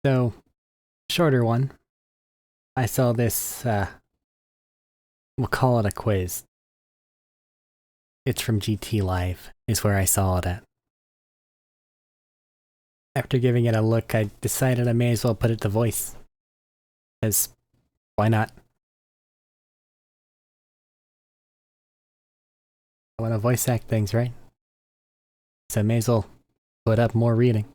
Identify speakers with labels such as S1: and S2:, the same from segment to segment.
S1: So, shorter one. I saw this, we'll call it a quiz. It's from GT Live, is where I saw it at. After giving it a look, I decided I may as well put it to voice. Because, why not? I want to voice act things, right? So I may as well put up more reading.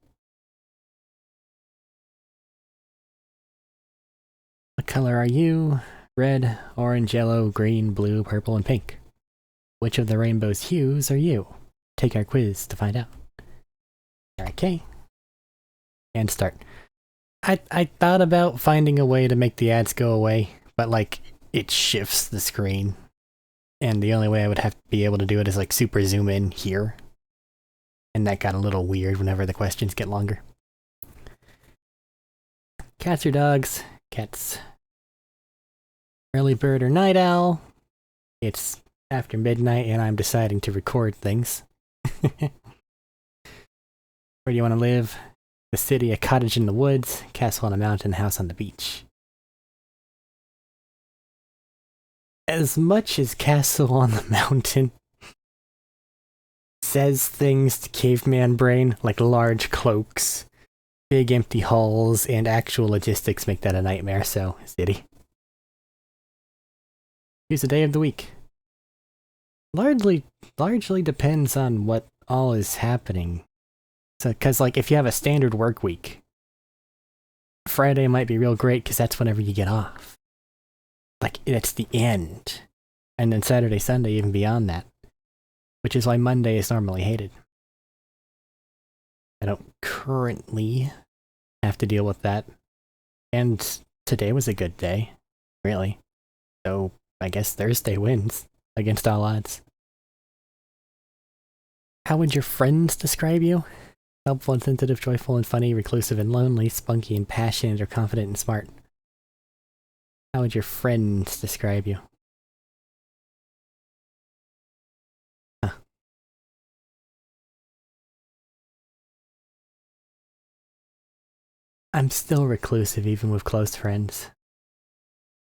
S1: What color are you? Red, orange, yellow, green, blue, purple, and pink. Which of the rainbow's hues are you? Take our quiz to find out. Okay. And start. I thought about finding a way to make the ads go away, but like, it shifts the screen. And the only way I would have to be able to do it is like super zoom in here. And that got a little weird whenever the questions get longer. Cats or dogs? Cats. Early bird or night owl? It's after midnight and I'm deciding to record things. Where do you want to live? The city, a cottage in the woods, castle on a mountain, house on the beach. As much as castle on the mountain says things to caveman brain, like large cloaks, big empty halls, and actual logistics make that a nightmare, so city. Choose a day of the week. Largely depends on what all is happening. So, cause like if you have a standard work week, Friday might be real great because that's whenever you get off. Like it's the end. And then Saturday, Sunday, even beyond that. Which is why Monday is normally hated. I don't currently have to deal with that. And today was a good day, really. So I guess Thursday wins, against all odds. How would your friends describe you? Helpful and sensitive, joyful and funny, reclusive and lonely, spunky and passionate, or confident and smart. How would your friends describe you? Huh. I'm still reclusive even with close friends.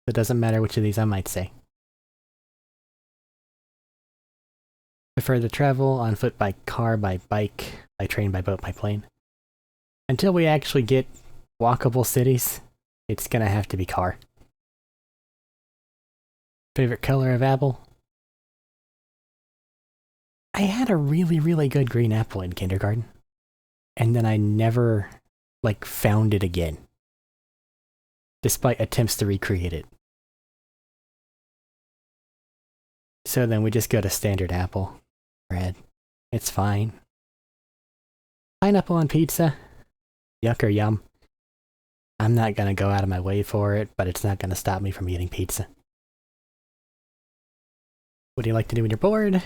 S1: It doesn't matter which of these I might say. Prefer to travel on foot, by car, by bike, by train, by boat, by plane. Until we actually get walkable cities, it's gonna have to be car. Favorite color of apple? I had a really good green apple in kindergarten. And then I never, like, found it again. Despite attempts to recreate it. So then we just go to standard apple. Red. It's fine. Pineapple on pizza? Yuck or yum? I'm not gonna go out of my way for it, but it's not gonna stop me from eating pizza. What do you like to do when you're bored?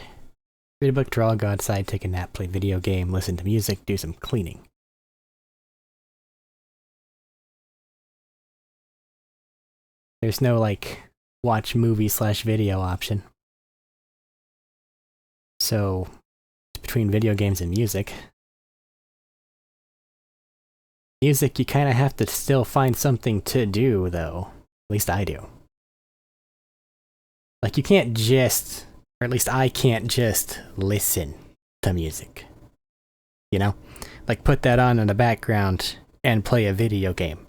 S1: Read a book, draw, go outside, take a nap, play video game, listen to music, do some cleaning. There's no, like, watch movie/video option. So, it's between video games and music. Music, you kind of have to still find something to do, though. At least I do. Like, you can't just, or at least I can't just listen to music. You know? Like, put that on in the background and play a video game.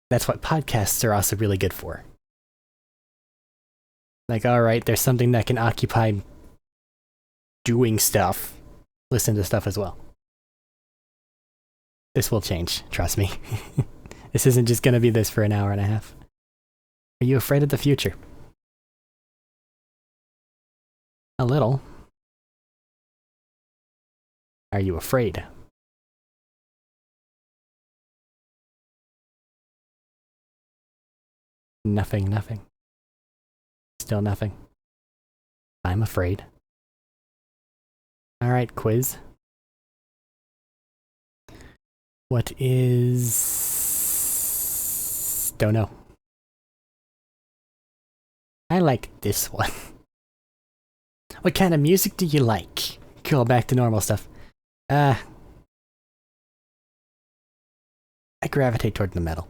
S1: That's what podcasts are also really good for. Like, alright, there's something that can occupy doing stuff. Listen to stuff as well. This will change, trust me. This isn't just gonna be this for an hour and a half. Are you afraid of the future? A little. Are you afraid? Nothing. Still nothing. I'm afraid. Alright, quiz. What is... Don't know. I like this one. What kind of music do you like? Go back to normal stuff. I gravitate toward the metal.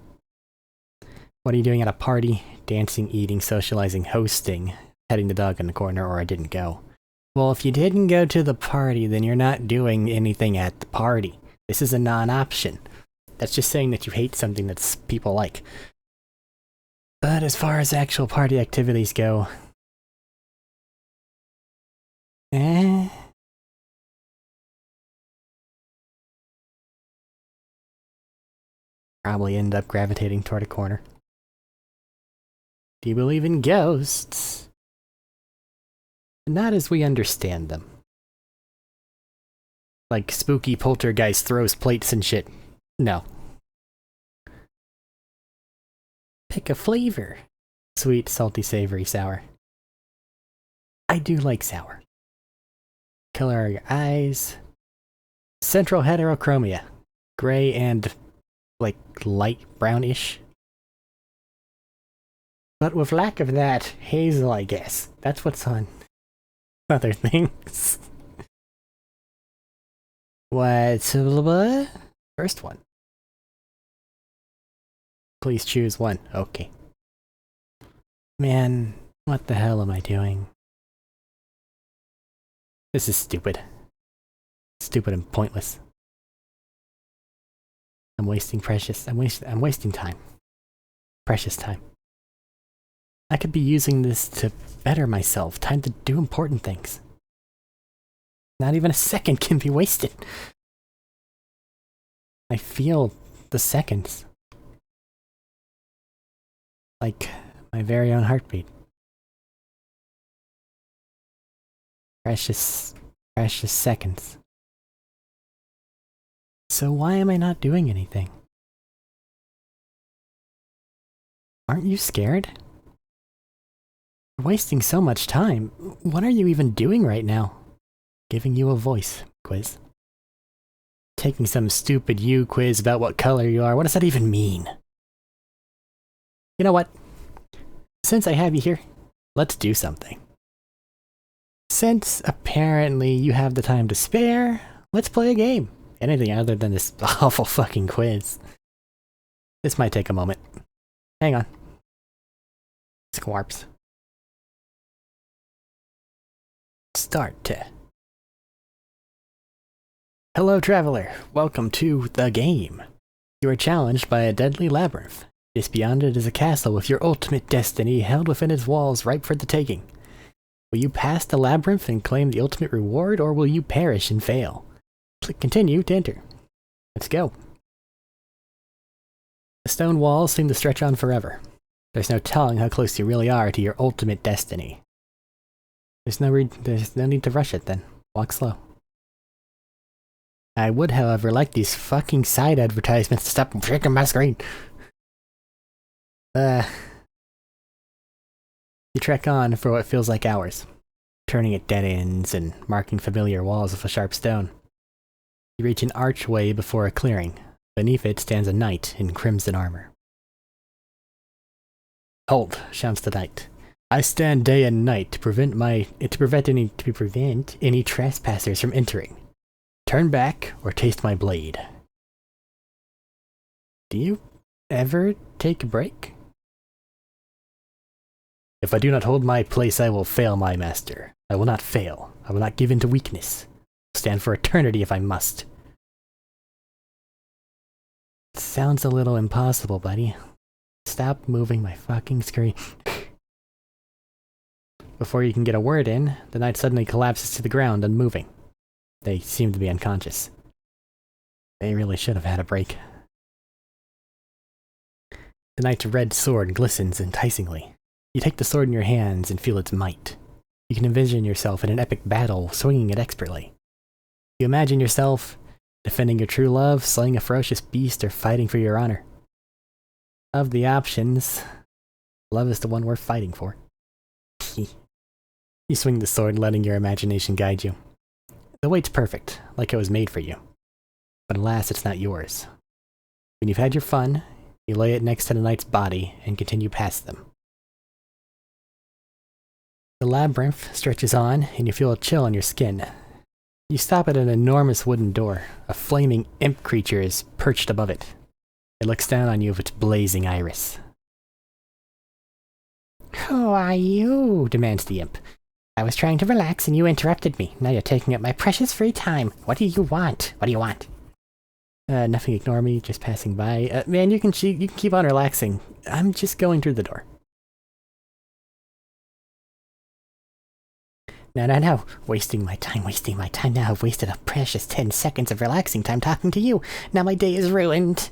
S1: What are you doing at a party? Dancing, eating, socializing, hosting, petting the dog in the corner, or I didn't go. Well, if you didn't go to the party, then you're not doing anything at the party. This is a non-option. That's just saying that you hate something that people like. But as far as actual party activities go... Probably end up gravitating toward a corner. Do you believe in ghosts? Not as we understand them. Like spooky poltergeist throws plates and shit. No. Pick a flavor. Sweet, salty, savory, sour. I do like sour. Color are your eyes. Central heterochromia. Gray and, like, light brownish. But with lack of that, hazel, I guess. That's what's on other things. What's the first one? Please choose one. Okay. Man, what the hell am I doing? This is stupid. Stupid and pointless. I'm wasting time. Precious time. I could be using this to better myself. Time to do important things. Not even a second can be wasted. I feel the seconds. Like my very own heartbeat. Precious seconds. So why am I not doing anything? Aren't you scared? You're wasting so much time. What are you even doing right now? Giving you a voice quiz. Taking some stupid quiz about what color you are. What does that even mean? You know what? Since I have you here, let's do something. Since apparently you have the time to spare, let's play a game. Anything other than this awful fucking quiz. This might take a moment. Hang on. Squarps. Start. Hello, traveler. Welcome to the game. You are challenged by a deadly labyrinth. Just beyond it is a castle with your ultimate destiny held within its walls, ripe for the taking. Will you pass the labyrinth and claim the ultimate reward, or will you perish and fail? Click continue to enter. Let's go. The stone walls seem to stretch on forever. There's no telling how close you really are to your ultimate destiny. There's no need to rush it then. Walk slow. I would, however, like these fucking side advertisements to stop shaking my screen. You trek on for what feels like hours, turning at dead ends and marking familiar walls with a sharp stone. You reach an archway before a clearing. Beneath it stands a knight in crimson armor. Halt, shouts the knight. I stand day and night to prevent any trespassers from entering. Turn back or taste my blade. Do you ever take a break? If I do not hold my place, I will fail my master. I will not fail. I will not give in to weakness. I'll stand for eternity if I must. It sounds a little impossible, buddy. Stop moving my fucking screen. Before you can get a word in, the knight suddenly collapses to the ground, unmoving. They seem to be unconscious. They really should have had a break. The knight's red sword glistens enticingly. You take the sword in your hands and feel its might. You can envision yourself in an epic battle, swinging it expertly. You imagine yourself defending your true love, slaying a ferocious beast, or fighting for your honor. Of the options, love is the one worth fighting for. You swing the sword, letting your imagination guide you. The weight's perfect, like it was made for you. But alas, it's not yours. When you've had your fun, you lay it next to the knight's body and continue past them. The labyrinth stretches on, and you feel a chill on your skin. You stop at an enormous wooden door. A flaming imp creature is perched above it. It looks down on you with its blazing iris.
S2: Who are you? Demands the imp. I was trying to relax and you interrupted me. Now you're taking up my precious free time. What do you want? What do you want?
S1: Nothing, ignore me, just passing by. Man, you can keep on relaxing. I'm just going through the door. No. Wasting my time now. I've wasted a precious 10 seconds of relaxing time talking to you. Now my day is ruined.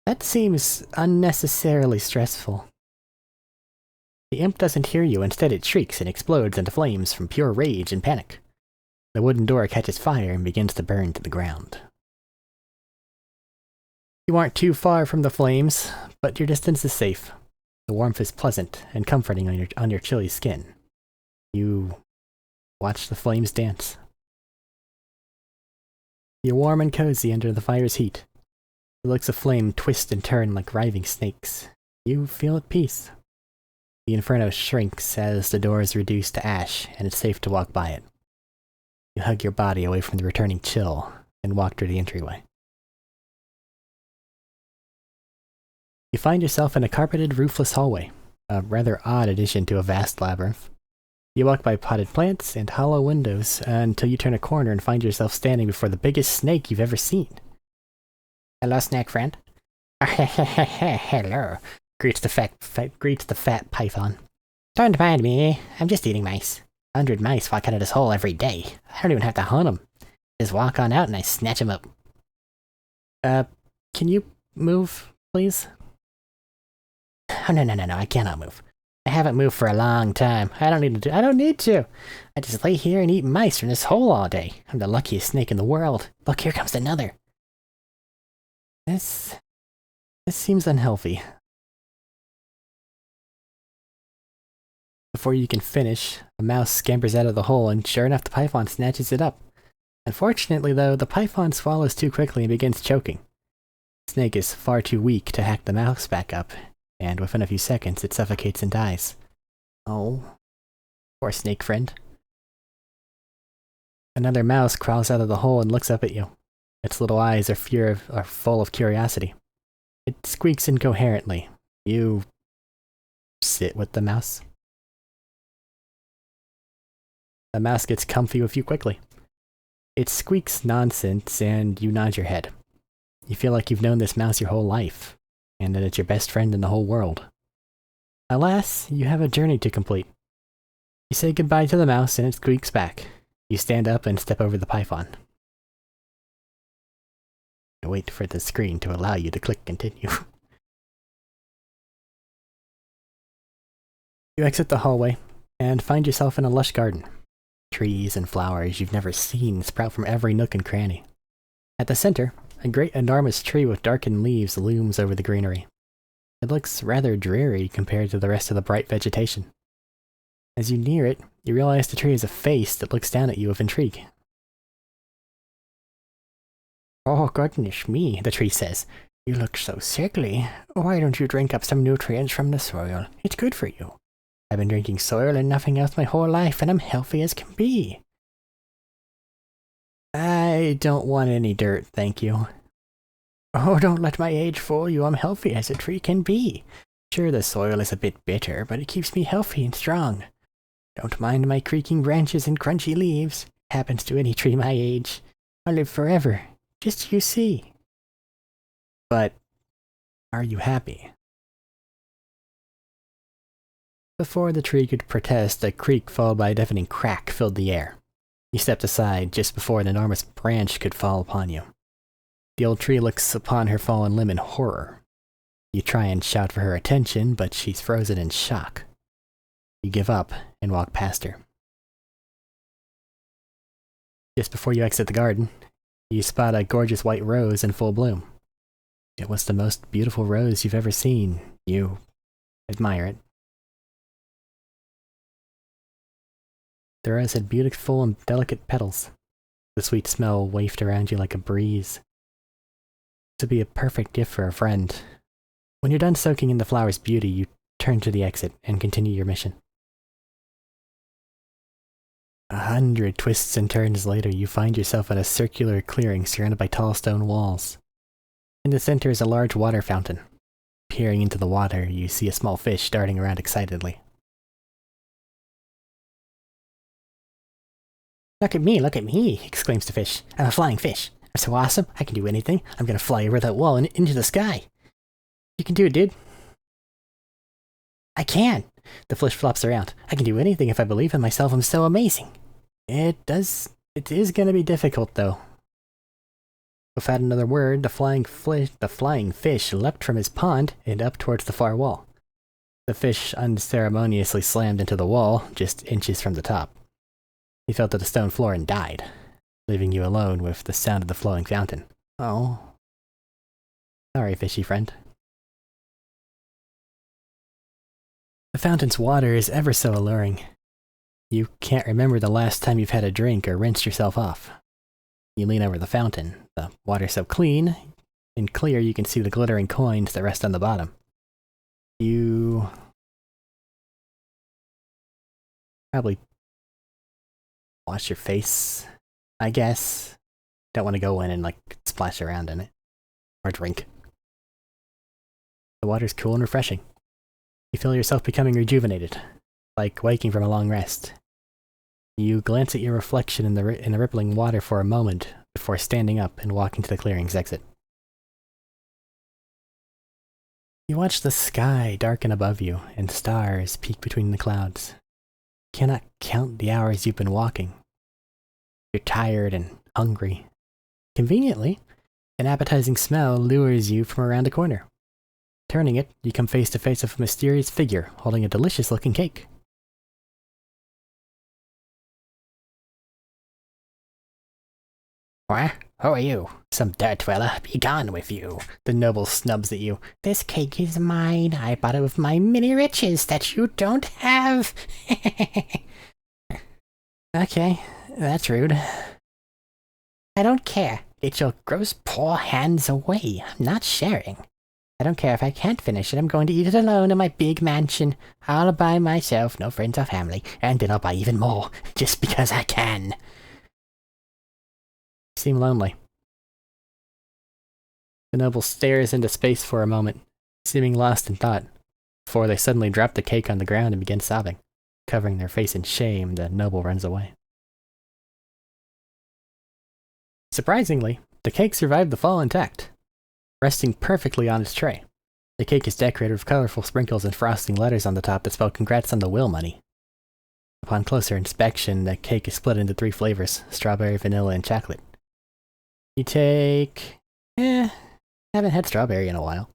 S1: That seems unnecessarily stressful. The imp doesn't hear you, instead it shrieks and explodes into flames from pure rage and panic. The wooden door catches fire and begins to burn to the ground. You aren't too far from the flames, but your distance is safe. The warmth is pleasant and comforting on your chilly skin. You watch the flames dance. You're warm and cozy under the fire's heat. The looks of flame twist and turn like writhing snakes. You feel at peace. The inferno shrinks as the door is reduced to ash, and it's safe to walk by it. You hug your body away from the returning chill, and walk through the entryway. You find yourself in a carpeted, roofless hallway, a rather odd addition to a vast labyrinth. You walk by potted plants and hollow windows until you turn a corner and find yourself standing before the biggest snake you've ever seen.
S2: Hello, snack friend. Hello, greets the fat python. Don't mind me, I'm just eating mice. 100 mice walk out of this hole every day. I don't even have to hunt them. Just walk on out and I snatch them up.
S1: Can you move, please?
S2: Oh, no, I cannot move. I haven't moved for a long time. I don't need to. I just lay here and eat mice from this hole all day. I'm the luckiest snake in the world. Look, here comes another.
S1: This seems unhealthy. Before you can finish, a mouse scampers out of the hole, and sure enough, the python snatches it up. Unfortunately, though, the python swallows too quickly and begins choking. The snake is far too weak to hack the mouse back up, and within a few seconds, it suffocates and dies. Oh, poor snake friend. Another mouse crawls out of the hole and looks up at you. Its little eyes are full of curiosity. It squeaks incoherently. You sit with the mouse. The mouse gets comfy with you quickly. It squeaks nonsense, and you nod your head. You feel like you've known this mouse your whole life, and that it's your best friend in the whole world. Alas, you have a journey to complete. You say goodbye to the mouse, and it squeaks back. You stand up and step over the python. Wait for the screen to allow you to click continue. You exit the hallway, and find yourself in a lush garden. Trees and flowers you've never seen sprout from every nook and cranny. At the center, a great enormous tree with darkened leaves looms over the greenery. It looks rather dreary compared to the rest of the bright vegetation. As you near it, you realize the tree has a face that looks down at you with intrigue.
S2: Oh, goodness me, the tree says. You look so sickly. Why don't you drink up some nutrients from the soil? It's good for you. I've been drinking soil and nothing else my whole life, and I'm healthy as can be.
S1: I don't want any dirt, thank you.
S2: Oh, don't let my age fool you. I'm healthy as a tree can be. Sure, the soil is a bit bitter, but it keeps me healthy and strong. Don't mind my creaking branches and crunchy leaves. Happens to any tree my age. I'll live forever. Just you see.
S1: But are you happy? Before the tree could protest, a creak followed by a deafening crack filled the air. You stepped aside just before an enormous branch could fall upon you. The old tree looks upon her fallen limb in horror. You try and shout for her attention, but she's frozen in shock. You give up and walk past her. Just before you exit the garden, you spot a gorgeous white rose in full bloom. It was the most beautiful rose you've ever seen. You admire it. The rose had beautiful and delicate petals. The sweet smell wafted around you like a breeze. To be a perfect gift for a friend. When you're done soaking in the flower's beauty, you turn to the exit and continue your mission. 100 twists and turns later, you find yourself at a circular clearing surrounded by tall stone walls. In the center is a large water fountain. Peering into the water, you see a small fish darting around excitedly.
S2: Look at me, exclaims the fish. I'm a flying fish. I'm so awesome, I can do anything. I'm gonna fly over that wall and into the sky.
S1: You can do it, dude.
S2: I can. The fish flops around. I can do anything if I believe in myself. I'm so amazing.
S1: It is gonna be difficult, though. Without another word, the flying fish leapt from his pond and up towards the far wall. The fish unceremoniously slammed into the wall, just inches from the top. He fell to the stone floor and died, leaving you alone with the sound of the flowing fountain.
S2: Oh.
S1: Sorry, fishy friend. The fountain's water is ever so alluring. You can't remember the last time you've had a drink or rinsed yourself off. You lean over the fountain. The water's so clean and clear you can see the glittering coins that rest on the bottom. You probably wash your face, I guess. Don't want to go in and splash around in it. Or drink. The water's cool and refreshing. You feel yourself becoming rejuvenated, like waking from a long rest. You glance at your reflection in the rippling water for a moment before standing up and walking to the clearing's exit. You watch the sky darken above you and stars peek between the clouds. You cannot count the hours you've been walking. You're tired and hungry. Conveniently, an appetizing smell lures you from around a corner. Turning it, you come face to face with a mysterious figure holding a delicious-looking cake.
S2: What? Who are you? Some dirt dweller? Be gone with you.
S1: The noble snubs at you.
S2: This cake is mine. I bought it with my many riches that you don't have.
S1: Okay, that's rude.
S2: I don't care. Get your gross poor hands away. I'm not sharing. I don't care if I can't finish it. I'm going to eat it alone in my big mansion. All by myself, no friends or family. And then I'll buy even more, just because I can.
S1: You seem lonely. The noble stares into space for a moment, seeming lost in thought, before they suddenly drop the cake on the ground and begin sobbing. Covering their face in shame, the noble runs away. Surprisingly, the cake survived the fall intact, resting perfectly on its tray. The cake is decorated with colorful sprinkles and frosting letters on the top that spell congrats on the will money. Upon closer inspection, the cake is split into 3 flavors, strawberry, vanilla, and chocolate. You take... haven't had strawberry in a while.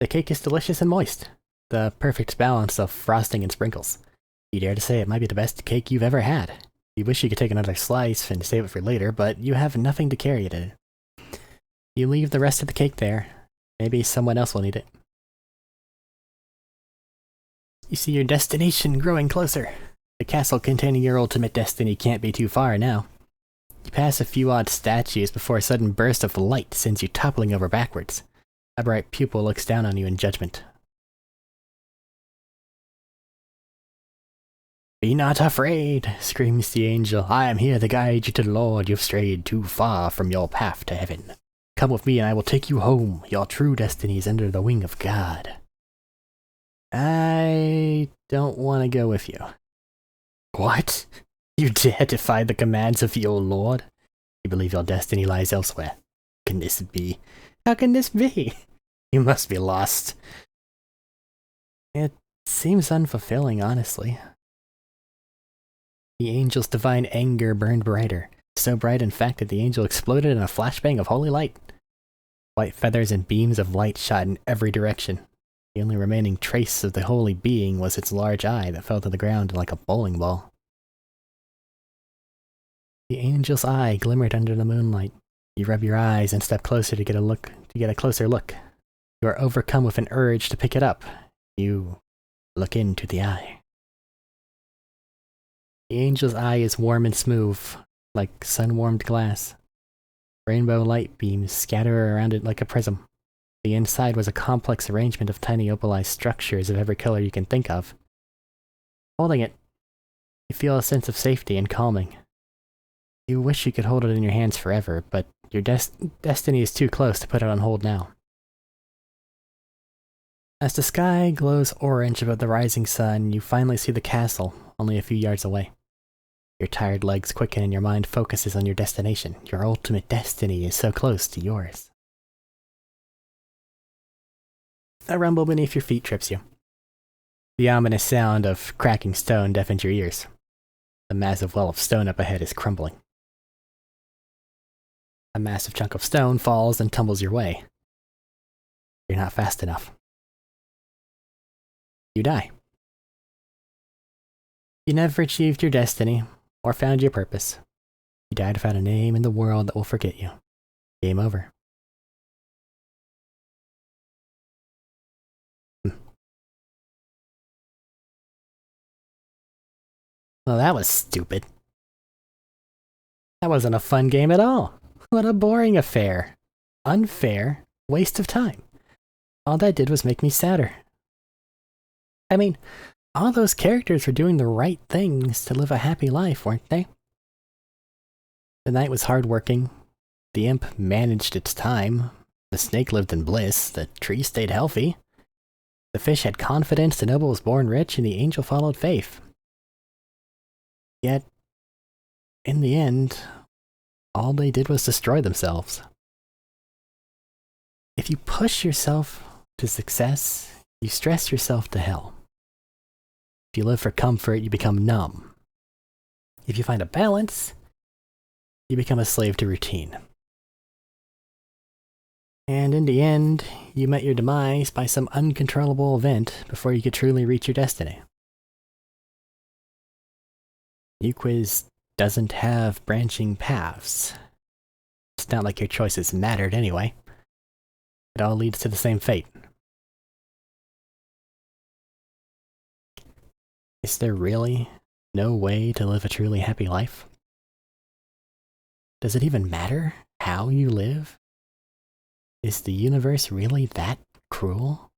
S1: The cake is delicious and moist, the perfect balance of frosting and sprinkles. You dare to say it might be the best cake you've ever had. You wish you could take another slice and save it for later, but you have nothing to carry it in. You leave the rest of the cake there. Maybe someone else will need it. You see your destination growing closer. The castle containing your ultimate destiny can't be too far now. You pass a few odd statues before a sudden burst of light sends you toppling over backwards. A bright pupil looks down on you in judgment. "Be not afraid," screams the angel. "I am here to guide you to the Lord. You've strayed too far from your path to heaven. Come with me and I will take you home. Your true destiny is under the wing of God." I don't want to go with you. What? You dare defy the commands of your Lord? You believe your destiny lies elsewhere. Can this be? How can this be? You must be lost. It seems unfulfilling, honestly. The angel's divine anger burned brighter, so bright in fact that the angel exploded in a flashbang of holy light. White feathers and beams of light shot in every direction. The only remaining trace of the holy being was its large eye that fell to the ground like a bowling ball. The angel's eye glimmered under the moonlight. You rub your eyes and step closer to get a closer look. You are overcome with an urge to pick it up. You look into the eye. The angel's eye is warm and smooth, like sun-warmed glass. Rainbow light beams scatter around it like a prism. The inside was a complex arrangement of tiny opalized structures of every color you can think of. Holding it, you feel a sense of safety and calming. You wish you could hold it in your hands forever, but your destiny is too close to put it on hold now. As the sky glows orange above the rising sun, you finally see the castle, only a few yards away. Your tired legs quicken and your mind focuses on your destination. Your ultimate destiny is so close to yours. A rumble beneath your feet trips you. The ominous sound of cracking stone deafens your ears. The massive wall of stone up ahead is crumbling. A massive chunk of stone falls and tumbles your way. You're not fast enough. You die. You never achieved your destiny, or found your purpose. You died without a name in the world that will forget you. Game over. Well, that was stupid. That wasn't a fun game at all. What a boring affair. Unfair. Waste of time. All that did was make me sadder. I mean, all those characters were doing the right things to live a happy life, weren't they? The knight was hardworking. The imp managed its time. The snake lived in bliss. The tree stayed healthy. The fish had confidence. The noble was born rich, and the angel followed faith. Yet, in the end, all they did was destroy themselves. If you push yourself to success, you stress yourself to hell. If you live for comfort, you become numb. If you find a balance, you become a slave to routine. And in the end, you met your demise by some uncontrollable event before you could truly reach your destiny. Quiz doesn't have branching paths. It's not like your choices mattered anyway. It all leads to the same fate. Is there really no way to live a truly happy life? Does it even matter how you live? Is the universe really that cruel?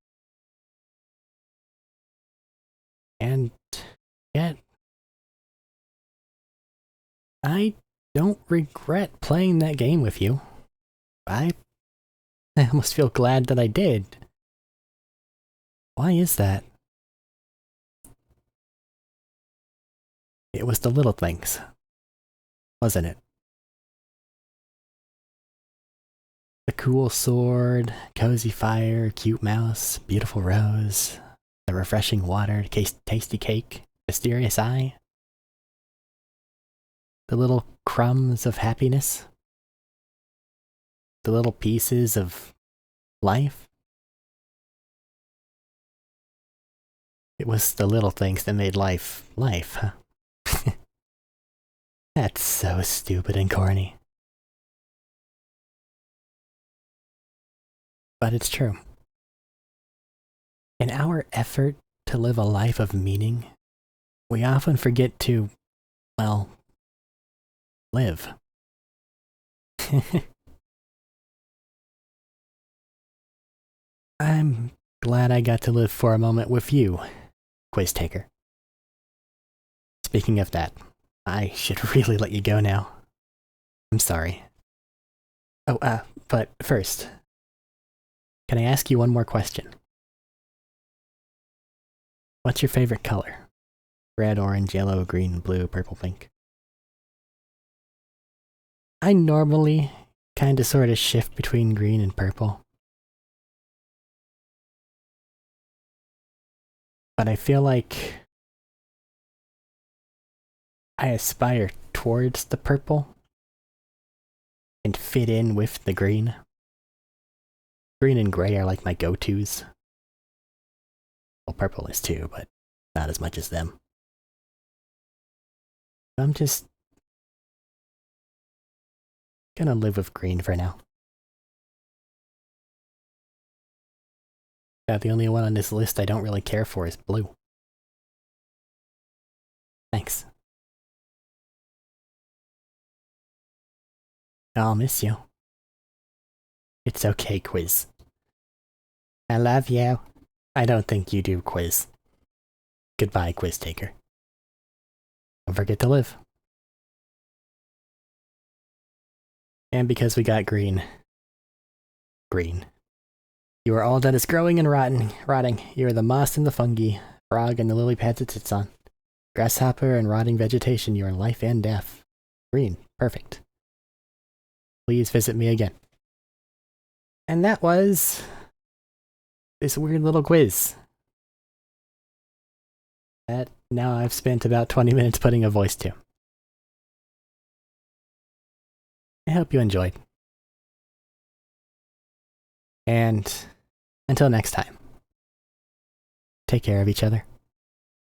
S1: And yet, I don't regret playing that game with you. I almost feel glad that I did. Why is that? It was the little things, wasn't it? The cool sword, cozy fire, cute mouse, beautiful rose, the refreshing water, tasty cake, mysterious eye. The little crumbs of happiness. The little pieces of life. It was the little things that made life, huh? That's so stupid and corny. But it's true. In our effort to live a life of meaning, we often forget to, well, live. I'm glad I got to live for a moment with you, quiz taker. Speaking of that, I should really let you go now. I'm sorry. Oh, but first, can I ask you one more question? What's your favorite color? Red, orange, yellow, green, blue, purple, pink. I normally kinda sorta shift between green and purple. But I feel like I aspire towards the purple and fit in with the green. Green and gray are like my go-tos. Well, purple is too, but not as much as them. I'm just gonna live with green for now. Yeah, the only one on this list I don't really care for is blue. Thanks. I'll miss you. It's okay, Quiz. I love you. I don't think you do, Quiz. Goodbye, Quiz Taker. Don't forget to live. And because we got green. Green. You are all that is growing and rotting. You are the moss and the fungi, frog and the lily pads it sits on. Grasshopper and rotting vegetation, you are life and death. Green. Perfect. Please visit me again. And that was this weird little quiz. That now I've spent about 20 minutes putting a voice to. I hope you enjoyed. And until next time, take care of each other.